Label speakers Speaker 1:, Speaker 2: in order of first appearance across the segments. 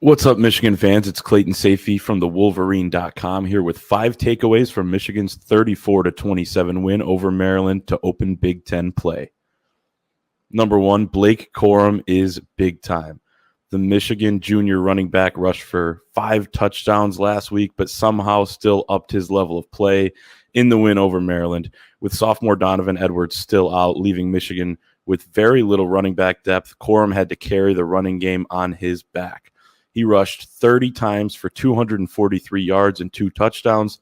Speaker 1: What's up, Michigan fans? It's Clayton Safey from the Wolverine.com here with 5 takeaways from Michigan's 34-27 win over Maryland to open Big Ten play. Number 1, Blake Corum is big time. The Michigan junior running back rushed for 5 touchdowns last week, but somehow still upped his level of play in the win over Maryland, with sophomore Donovan Edwards still out, leaving Michigan with very little running back depth. Corum had to carry the running game on his back. He rushed 30 times for 243 yards and 2 touchdowns,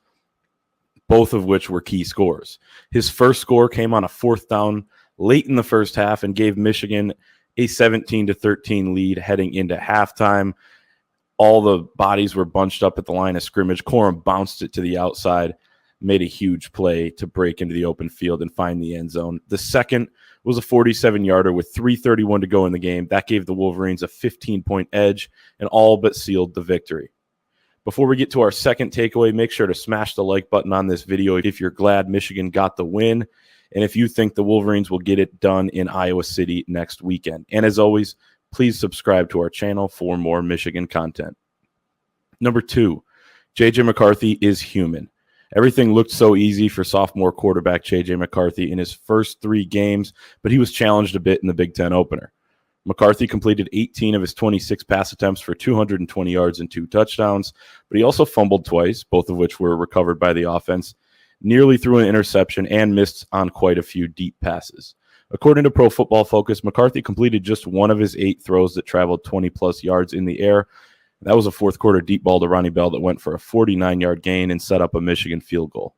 Speaker 1: both of which were key scores. His first score came on a 4th down late in the first half and gave Michigan a 17-13 lead heading into halftime. All the bodies were bunched up at the line of scrimmage. Corum bounced it to the outside, made a huge play to break into the open field and find the end zone. The second was a 47-yarder with 3:31 to go in the game. That gave the Wolverines a 15-point edge and all but sealed the victory. Before we get to our second takeaway, make sure to smash the like button on this video if you're glad Michigan got the win and if you think the Wolverines will get it done in Iowa City next weekend. And as always, please subscribe to our channel for more Michigan content. Number 2, J.J. McCarthy is human. Everything looked so easy for sophomore quarterback J.J. McCarthy in his first 3 games, but he was challenged a bit in the Big Ten opener. McCarthy completed 18 of his 26 pass attempts for 220 yards and 2 touchdowns, but he also fumbled twice, both of which were recovered by the offense, nearly threw an interception, and missed on quite a few deep passes. According to Pro Football Focus, McCarthy completed just 1 of his 8 throws that traveled 20-plus yards in the air. That was a fourth-quarter deep ball to Ronnie Bell that went for a 49-yard gain and set up a Michigan field goal.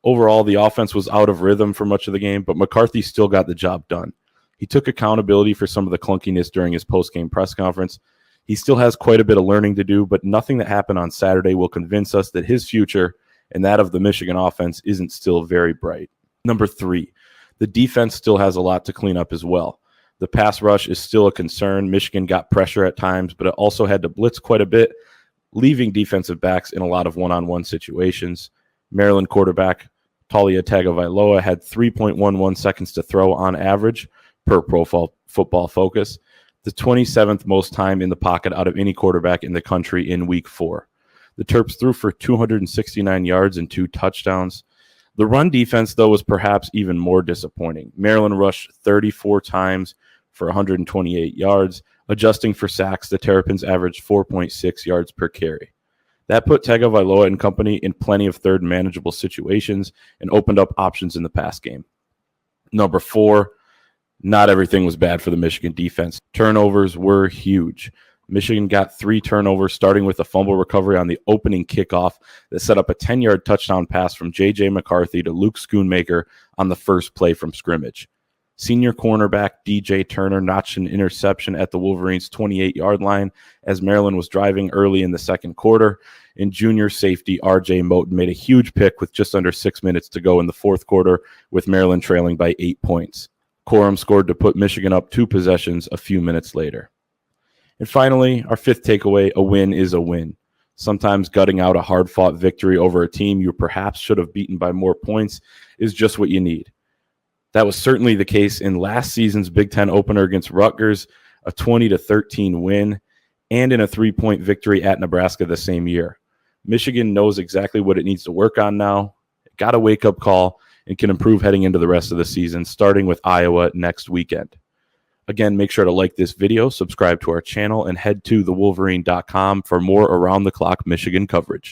Speaker 1: Overall, the offense was out of rhythm for much of the game, but McCarthy still got the job done. He took accountability for some of the clunkiness during his post-game press conference. He still has quite a bit of learning to do, but nothing that happened on Saturday will convince us that his future and that of the Michigan offense isn't still very bright. Number 3, the defense still has a lot to clean up as well. The pass rush is still a concern. Michigan got pressure at times, but it also had to blitz quite a bit, leaving defensive backs in a lot of one-on-one situations. Maryland quarterback Taulia Tagovailoa had 3.11 seconds to throw on average per Pro Football Focus, the 27th most time in the pocket out of any quarterback in the country in Week 4. The Terps threw for 269 yards and 2 touchdowns. The run defense, though, was perhaps even more disappointing. Maryland rushed 34 times for 128 yards. Adjusting for sacks, the Terrapins averaged 4.6 yards per carry. That put Tagovailoa and company in plenty of third manageable situations and opened up options in the pass game. Number 4, not everything was bad for the Michigan defense. Turnovers were huge. Michigan got 3 turnovers, starting with a fumble recovery on the opening kickoff that set up a 10-yard touchdown pass from J.J. McCarthy to Luke Schoonmaker on the first play from scrimmage. Senior cornerback DJ Turner notched an interception at the Wolverines' 28-yard line as Maryland was driving early in the second quarter, and junior safety R.J. Moten made a huge pick with just under 6 minutes to go in the fourth quarter, with Maryland trailing by 8 points. Corum scored to put Michigan up 2 possessions a few minutes later. And finally, our 5th takeaway, a win is a win. Sometimes gutting out a hard-fought victory over a team you perhaps should have beaten by more points is just what you need. That was certainly the case in last season's Big Ten opener against Rutgers, a 20-13 win, and in a 3-point victory at Nebraska the same year. Michigan knows exactly what it needs to work on now. It got a wake-up call and can improve heading into the rest of the season, starting with Iowa next weekend. Again, make sure to like this video, subscribe to our channel, and head to thewolverine.com for more around-the-clock Michigan coverage.